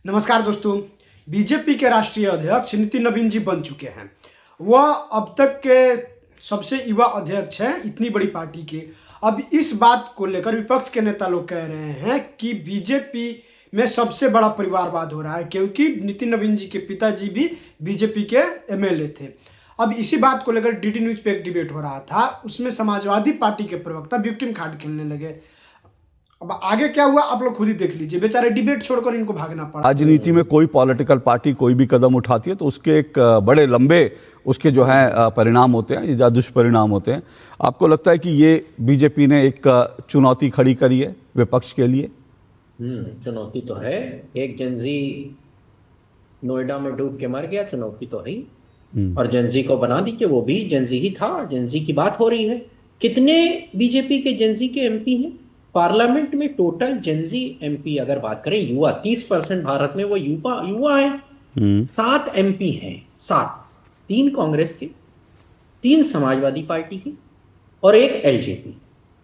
नमस्कार दोस्तों। बीजेपी के राष्ट्रीय अध्यक्ष नितिन नवीन जी बन चुके हैं। वह अब तक के सबसे युवा अध्यक्ष हैं इतनी बड़ी पार्टी के। अब इस बात को लेकर विपक्ष के नेता लोग कह रहे हैं कि बीजेपी में सबसे बड़ा परिवारवाद हो रहा है, क्योंकि नितिन नवीन जी के पिताजी भी बीजेपी के एमएलए थे। अब इसी बात को लेकर डीडी न्यूज पे एक डिबेट हो रहा था, उसमें समाजवादी पार्टी के प्रवक्ता विक्टिम कार्ड खेलने लगे। अब आगे क्या हुआ आप लोग खुद ही देख लीजिए। बेचारे डिबेट छोड़कर इनको भागना पड़ा। राजनीति में कोई पॉलिटिकल पार्टी कोई भी कदम उठाती है तो उसके एक बड़े लंबे उसके जो है परिणाम होते हैं या दुष्परिणाम होते हैं। आपको लगता है कि ये बीजेपी ने एक चुनौती खड़ी करी है विपक्ष के लिए? चुनौती तो है। एक जेंजी नोएडा में डूब के मर गया, चुनौती तो है। और जेंजी को बना दीजिए, वो भी जेंजी ही था। जेंजी की बात हो रही है। कितने बीजेपी के जेंजी के एमपी हैं पार्लियामेंट में? टोटल जेंजी एमपी अगर बात करें, युवा 30% भारत में वो युवा है। 7 एमपी हैं, 7। 3 कांग्रेस के, 3 समाजवादी पार्टी की और 1 एलजेपी।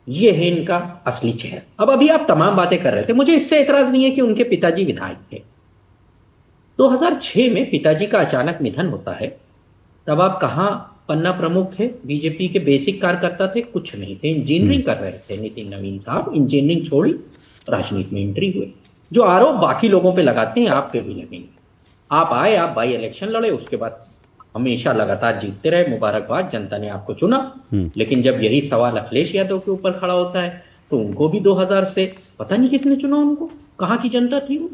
ये है इनका असली चेहरा। अब अभी आप तमाम बातें कर रहे थे, मुझे इससे एतराज नहीं है कि उनके पिताजी विधायक थे। 2006 में पिताजी का अचानक निधन होता है। तब आप कहां पन्ना प्रमुख थे, बीजेपी के बेसिक कार्यकर्ता थे? कुछ नहीं थे, इंजीनियरिंग कर रहे थे नितिन नवीन साहब। इंजीनियरिंग छोड़ी, राजनीति में एंट्री हुए। जो आरोप बाकी लोगों पे लगाते हैं आप पे भी लगेंगे। आप आए, आप बाई इलेक्शन लड़े, उसके बाद हमेशा लगातार जीतते रहे, मुबारकबाद, जनता ने आपको चुना। लेकिन जब यही सवाल अखिलेश यादव के ऊपर खड़ा होता है तो उनको भी 2000 से पता नहीं किसने चुना उनको, कहाँ की जनता थी वो?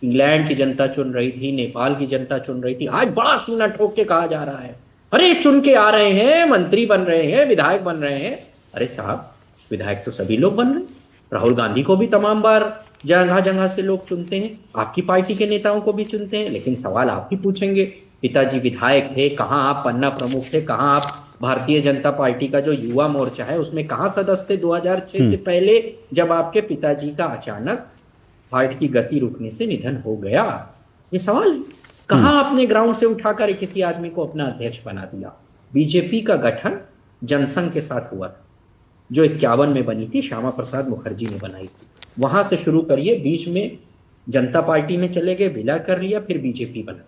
इंग्लैंड की जनता चुन रही थी, नेपाल की जनता चुन रही थी। आज बड़ा सीना ठोक के कहा जा रहा है अरे चुन के आ रहे हैं, मंत्री बन रहे हैं, विधायक बन रहे हैं। अरे साहब, विधायक तो सभी लोग बन रहे हैं। राहुल गांधी को भी तमाम बार जगह जगह से लोग चुनते हैं, आपकी पार्टी के नेताओं को भी चुनते हैं। लेकिन सवाल आप ही पूछेंगे, पिताजी विधायक थे, कहां आप पन्ना प्रमुख थे, कहां आप भारतीय जनता पार्टी का जो युवा मोर्चा है उसमें कहां सदस्य थे 2006 से पहले, जब आपके पिताजी का अचानक हार्ट की गति रुकने से निधन हो गया? ये सवाल कहां आपने ग्राउंड से उठाकर किसी आदमी को अपना अध्यक्ष बना दिया? बीजेपी का गठन जनसंघ के साथ हुआ था, जो 51 में बनी थी, श्यामा प्रसाद मुखर्जी ने बनाई थी। वहां से शुरू करिए, बीच में जनता पार्टी में चले गए, विलय कर लिया, फिर बीजेपी बना।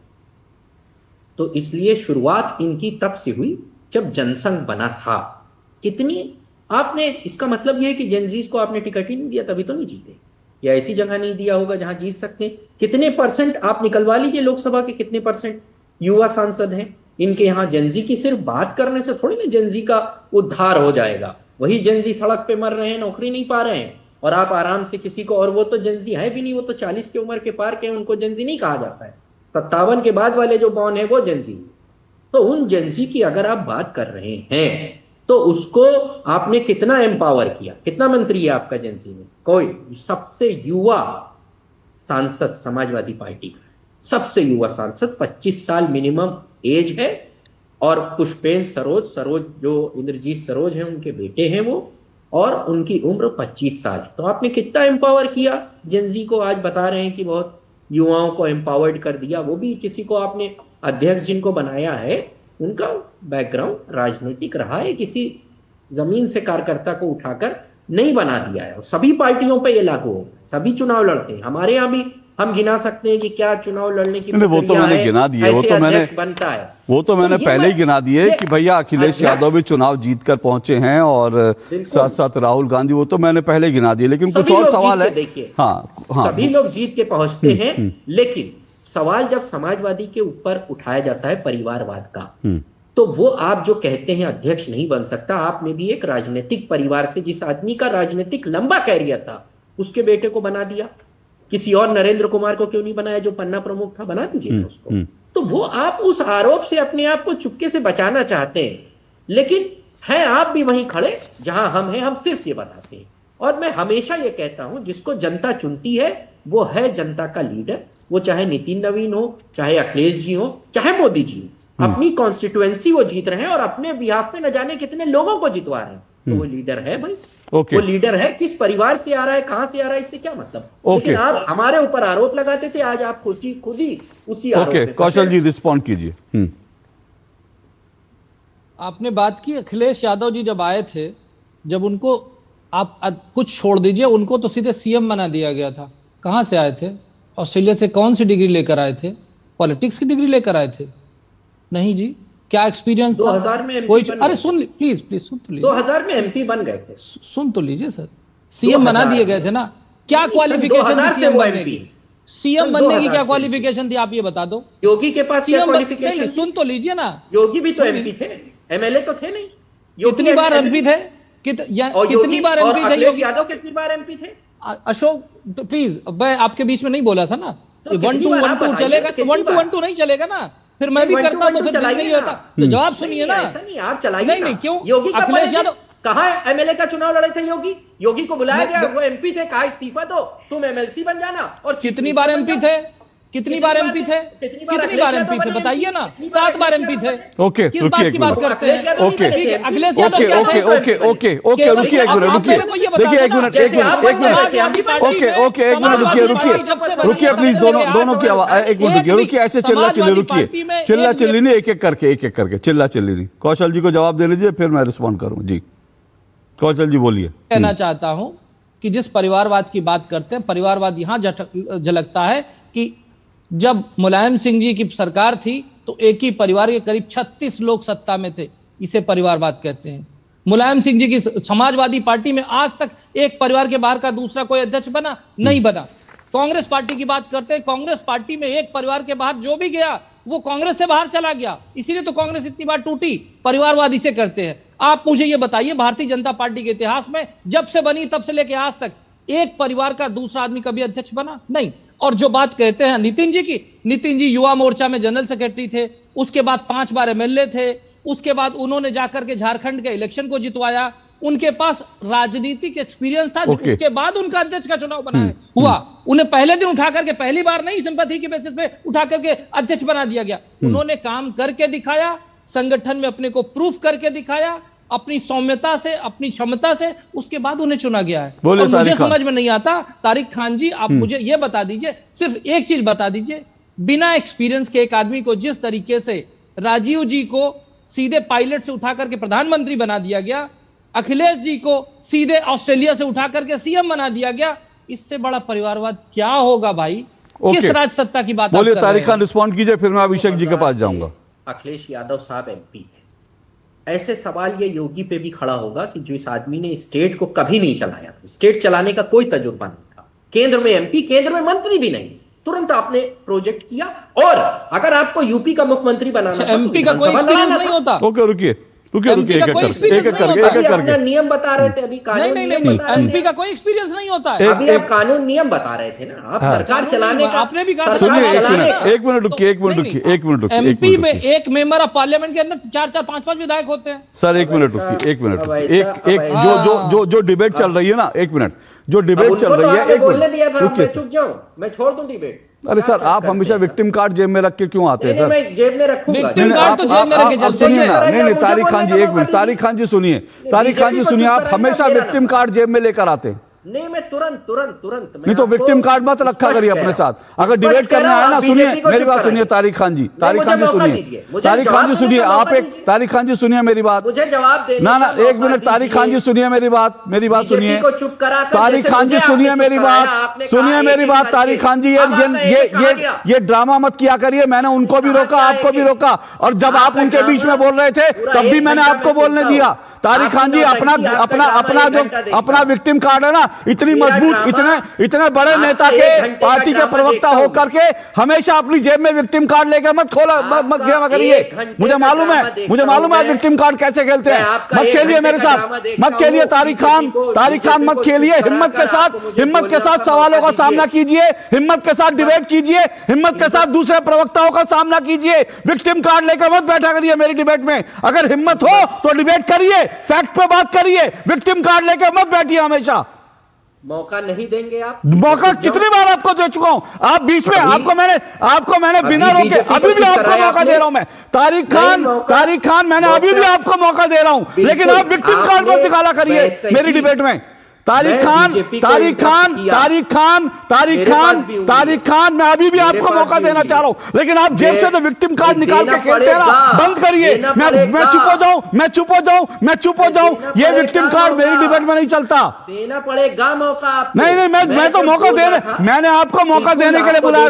तो इसलिए शुरुआत इनकी तब से हुई जब जनसंघ बना था। कितनी आपने, इसका मतलब यह है कि जेनजीज को आपने टिकट ही नहीं दिया, तभी तो नहीं जीते, या ऐसी जगह नहीं दिया होगा जहां जीत सकते हैं। कितने परसेंट आप निकलवा लीजिए लोकसभा के, कितने परसेंट युवा सांसद हैं इनके यहाँ? जेंजी की सिर्फ बात करने से थोड़ी ना जेंजी का उद्धार हो जाएगा। वही जेंजी सड़क पे मर रहे हैं, नौकरी नहीं पा रहे हैं, और आप आराम से किसी को, और वो तो जेंजी है भी नहीं, वो तो 40 की उम्र के पार के, उनको जेंजी नहीं कहा जाता है। 57 के बाद वाले जो बॉर्न है वो जेंजी। तो उन जेंजी की अगर आप बात कर रहे हैं तो उसको आपने कितना एम्पावर किया? कितना मंत्री है आपका जेंजी में? कोई। सबसे युवा सांसद समाजवादी पार्टी का, सबसे युवा सांसद, 25 साल मिनिमम एज है। और पुष्पेंद्र सरोज जो इंद्रजीत सरोज हैं उनके बेटे हैं वो, और उनकी उम्र 25 साल। तो आपने कितना एम्पावर किया जेंजी को? आज बता रहे हैं कि बहुत युवाओं को एम्पावर्ड कर दिया। वो भी किसी को आपने अध्यक्ष जिनको बनाया है उनका बैकग्राउंड राजनीतिक रहा है, किसी जमीन से कार्यकर्ता को उठाकर नहीं बना दिया है। सभी पार्टियों पे ये लागू हो, सभी चुनाव लड़ते हैं। हमारे यहाँ भी हम गिना सकते हैं कि क्या चुनाव लड़ने की वो तो मैंने गिना दिए, वो तो मैंने बनता है, वो तो मैंने पहले ही गिना दिए कि भैया अखिलेश यादव भी चुनाव जीत कर पहुंचे हैं और साथ साथ राहुल गांधी, वो तो मैंने पहले गिना दिए। लेकिन कुछ और सवाल है। देखिए, हाँ, सभी लोग जीत के पहुंचते हैं, लेकिन सवाल जब समाजवादी के ऊपर उठाया जाता है परिवारवाद का, तो वो आप जो कहते हैं अध्यक्ष नहीं बन सकता, आपने भी एक राजनीतिक परिवार से, जिस आदमी का राजनीतिक लंबा कैरियर था, उसके बेटे को बना दिया। किसी और नरेंद्र कुमार को क्यों नहीं बनाया जो पन्ना प्रमुख था? बना दीजिए उसको। तो वो आप उस आरोप से अपने आप को चुपके से बचाना चाहते हैं, लेकिन हैं आप भी वहीं खड़े जहां हम हैं। हम सिर्फ ये बताते हैं, और मैं हमेशा ये कहता हूं, जिसको जनता चुनती है वो है जनता का लीडर। वो चाहे नितिन नवीन हो, चाहे अखिलेश जी हो, चाहे मोदी जी हो, अपनी कॉन्स्टिट्यूएंसी वो जीत रहे हैं और अपने बिहाफ पे न जाने कितने लोगों को जितवा रहे हैं। तो वो लीडर है भाई। वो लीडर है। किस परिवार से आ रहा है, कहां से आ रहा है, इससे क्या मतलब? लेकिन आप हमारे ऊपर आरोप लगाते थे, आज आप खुद ही उसी आरोप पे। कौशल जी रिस्पॉन्ड कीजिए। आपने बात की अखिलेश यादव जी जब आए थे, जब उनको आप कुछ छोड़ दीजिए, उनको तो सीधे सीएम बना दिया गया था। कहां से आए थे? ऑस्ट्रेलिया से कौन सी डिग्री लेकर आए थे? पॉलिटिक्स की डिग्री लेकर आए थे? नहीं जी। क्या एक्सपीरियंस 2000 में MP कोई बन अरे गए। सुन प्लीज प्लीज सुन तो लीजिए। 2000 में MP बन गए थे। सुन तो लीजिए सर, सीएम बना दिए गए थे ना। क्या क्वालिफिकेशन थी 2000 से सीएम वो बनने MP की? सीएम सन बनने की 2000 क्या से। क्वालिफिकेशन थी, आप ये बता दो। योगी के पास क्या सीएम क्वालिफिकेशन नहीं, थी? सुन तो लीजिए ना। योगी भी तो MP थे, MLA तो थे नहीं। योगी कितनी बार MP एमपी थे? और कितनी योगी बार और एमपी थे अखिलेश योगी? यादव कितनी बार MP थे? अशोक तो प्लीज, मैं आपके बीच में नहीं बोला था ना। तो 1 2 1 2 चलेगा, 1 2 1 2 नहीं चलेगा ना। फिर मैं भी करता तो फिर नहीं होता। तो जवाब सुनिए ना। ऐसा नहीं, आप चलाइए। नहीं, क्यों? योगी का अखिलेश यादव कहा MLA का चुनाव लड़े थे योगी को बुलाया गया, वो MP थे, कहा इस्तीफा दो, तुम MLC बन जाना। और कितनी बार एमपी थे? कितनी बार एमपी थे? कितनी बार एमपी थे बताइए ना। 7 बार एमपी थे। ओके, किस रुकिए बात एक की बात मिनट। करते हैं? ओके, ठीक है, अखिलेश यादव ओके क्या ओके थे? ओके ओके ओके केवल रुकिए एक मिनट, आप रुकिए मेरे को ये बता देखिए, दो एक ना, मिनट एक जैसे आप मिनट एक मिनट समाजवादी पार्टी ओके में- ओके एक मिनट रुकिए समाजवादी रुकिए पार्टी जब से रुकिए बनी प्लीज, तब से दोनों लेके दोनों आज की आवाज तक एक मिनट रुकिए, रुकिए ऐसे चिल्ला चिल्ली समाजवादी रुकिए, पार्टी में चिल्ला एक- चिल्ली नहीं, एक एक करके चिल्ला चिल्ली नहीं। कौशल जी को जवाब दे लीजिए, फिर मैं रिस्पॉन्ड करूँ। जी कौशल जी बोलिए। कहना चाहता हूं कि जिस परिवारवाद की बात करते हैं, परिवारवाद यहां झलकता है कि जब मुलायम सिंह जी की सरकार थी तो एक ही परिवार के करीब 36 लोग सत्ता में थे। इसे परिवारवाद कहते हैं। मुलायम सिंह जी की समाजवादी पार्टी में आज तक एक परिवार के बाहर का दूसरा कोई अध्यक्ष बना नहीं बना। कांग्रेस पार्टी की बात करते हैं, कांग्रेस पार्टी में एक परिवार के बाहर जो भी गया वो कांग्रेस से बाहर चला गया। इसीलिए तो कांग्रेस इतनी बार टूटी। परिवारवाद इसे करते हैं। आप मुझे ये बताइए, भारतीय जनता पार्टी के इतिहास में जब से बनी तब से लेकर आज तक एक परिवार का दूसरा आदमी कभी अध्यक्ष बना नहीं। और जो बात कहते हैं नितिन जी की, नितिन जी युवा मोर्चा में जनरल सेक्रेटरी थे, उसके बाद 5 बार MLA थे, उसके बाद उन्होंने जाकर के झारखंड के इलेक्शन को जितवाया। उनके पास राजनीतिक एक्सपीरियंस था। Okay. उसके बाद उनका अध्यक्ष का चुनाव बनाया हुआ। उन्हें पहले दिन उठा करके, पहली बार नहीं सिंपैथी के बेसिस पे उठा करके अध्यक्ष बना दिया गया। उन्होंने काम करके दिखाया, संगठन में अपने को प्रूफ करके दिखाया, अपनी सौम्यता से, अपनी क्षमता से, उसके बाद उन्हें चुना गया है। बोलिए और मुझे तारिक खान। समझ में नहीं आता, तारिक खान जी आप मुझे यह बता दीजिए, सिर्फ एक चीज बता दीजिए, बिना एक्सपीरियंस के एक आदमी को जिस तरीके से राजीव जी को सीधे पायलट से उठा करके प्रधानमंत्री बना दिया गया, अखिलेश जी को सीधे ऑस्ट्रेलिया से उठा करके CM बना दिया गया, इससे बड़ा परिवारवाद क्या होगा भाई? किस ओके। राज सत्ता की बात आप बोलिए कर रहे तारिक हैं? खान रिस्पॉन्ड कीजिए, फिर मैं अभिषेक जी के पास जाऊंगा। अखिलेश यादव साहब MP थे। ऐसे सवाल ये योगी पे भी खड़ा होगा कि जो इस आदमी ने स्टेट को कभी नहीं चलाया, स्टेट चलाने का कोई तजुर्बा नहीं था, केंद्र में MP, केंद्र में मंत्री भी नहीं, तुरंत आपने प्रोजेक्ट किया। और अगर आपको यूपी का मुख्यमंत्री बनाना था, तो MP का कोई विधानसभा एक्सपीरियंस लड़ाना नहीं था। होता। ओके रुकिए रुकिए MP रुकिए, का एक एक कोई करके experience एक एक नहीं करके होता। एक एक अभी अपना करके नियम बता रहे थे, अभी कानून नहीं नियम बता रहे MP थे। का कोई एक्सपीरियंस नहीं होता है। अभी आप कानून नियम बता रहे थे ना, आप सरकार चलाने का, आपने भी कहा सुनिए सरकार एक चलाने मिनट का। एक मिनट रुकिए एक मिनट रुकिए एक मिनट रुकिए एक MP मिनट में रुकिए एक मेंबर ऑफ पार्लियामेंट के अंदर 4 4 5 5 विधायक होते हैं। सर एक मिनट ऐसा- रुकिए एक मिनट अब रुकिए ऐसा- एक एक अब जो ऐसा- जो जो जो डिबेट चल रही है ना, एक मिनट, जो डिबेट चल रही है, एक बोलने दिया था, मिनट रुकिए मैं चुप जाऊं, मैं छोड़ दूं डिबेट। अरे सर आप हमेशा विक्टिम कार्ड जेब में रख के क्यों आते हैं सर? मैं जेब में रखूंगा। Victim नहीं, कार्ड आप- तो जेब में आप- रखे आप चलते सुनिए हैं। ना, नहीं मुझे तारिक खान जी बोलने एक का मिनट, मौका तारिक खान जी सुनिए, तारिक खान जी बीजेपी को सुनिए, चुप आप कराने हमेशा का मेरा विक्टिम नंबर। कार्ड जेब में लेकर आते हैं। नहीं, मैं तुरंत नहीं तो विक्टिम कार्ड मत रखा करिए अपने साथ। अगर डिबेट करना है ना, सुनिए मेरी बात सुनिए तारिक खान जी, तारिक खान जी सुनिए, तारिक खान जी सुनिए, आप एक तारिक खान जी सुनिए मेरी बात, मुझे जवाब देने ना का एक मौका मिनट तारिक दीजिए। खान जी सुनिए मेरी बात बीजेपी सुनिए, को चुप कराकर तारिक जैसे खान जी मुझे सुनिए आपने मेरी चुप कराया, बात आपने सुनिए कहा मेरी एक बात एक तारिक करके। खान जी, अब आपका एक कहा गया। ये ड्रामा मत किया करिए। मैंने उनको भी रोका, आपको भी रोका, और जब आप आपका उनके बीच में ड्रामा बोल रहे थे पूरा तब भी 1 मैंने घंटा आपको मैं बोलने सुनता दिया। हूं। तारिक आपकी खान जी नौटंकी, अपना आपका अपना ड्रामा अपना 1 जो घंटा देखता अपना हूं। विक्टिम कार्ड है ना, इतनी मेरा मजबूत, ड्रामा, इतने बड़े आपका नेता 1 के घंटे का पार्टी के ड्रामा प्रवक्ता देखता हूं। होकर के हमेशा अपनी जेब में विक्टिम कार्ड लेकर मत खोला मत आपका करिए। 1 घंटे मुझे का मालूम ड्रामा है, देखता मुझे मालूम है हूं आप मैं। विक्टिम कार्ड कैसे खेलते मैं हैं। आपका मत 1 खेलिए घंटे मेरे का साथ, ड्रामा देखता मत खेलिए हूं। तारिक खान, तारिक खान मत खेलिए। हिम्मत के साथ मुझे सवालों का बोलने सामना कीजिए, हिम्मत के साथ डिबेट कीजिए, हिम्मत के साथ दूसरे प्रवक्ताओं का सामना कीजिए। विक्टिम कार्ड लेकर मत बैठा करिए मेरी डिबेट में। अगर हिम्मत हो तो डिबेट करिए, फैक्ट पे बात करिए, विक्टिम कार्ड लेकर मत बैठिए हमेशा। मौका नहीं देंगे आप? मौका कितनी बार आपको दे चुका हूं, आप बीच में आपको मैंने बिना अभी रोके बीजेपी अभी को भी चुप आपको कराया मौका आपने? दे रहा हूं मैं। तारिक खान मैंने अभी भी आपको मौका दे रहा हूं, लेकिन आप विक्टिम कार्ड मत दिखाला करिए मेरी डिबेट में। तारिक खान, मैं अभी भी आपको मौका देना चाह रहा हूं, लेकिन आप जेब से तो विक्टिम कार्ड निकाल के खेलते हैं ना, बंद करिए। मैं चुप हो जाऊं, ये विक्टिम कार्ड मेरी डिबेट में नहीं चलता। देना पड़ेगा मौका। नहीं, मैं तो मौका देने, मैंने आपको मौका देने के लिए बुलाया।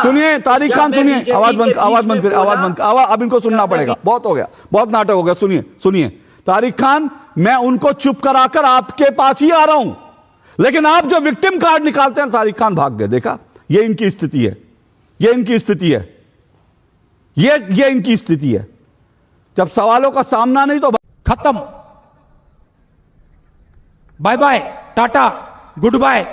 सुनिए तारिक खान, सुनिए, आवाज बंद, अब इनको सुनना पड़ेगा, बहुत हो गया, बहुत नाटक हो गया। सुनिए तारिक खान, मैं उनको चुप कराकर आपके पास ही आ रहा हूं, लेकिन आप जो विक्टिम कार्ड निकालते हैं, तारिक खान भाग गए। देखा, ये इनकी स्थिति है, ये इनकी स्थिति है। जब सवालों का सामना नहीं तो खत्म, bye bye, tata, good bye.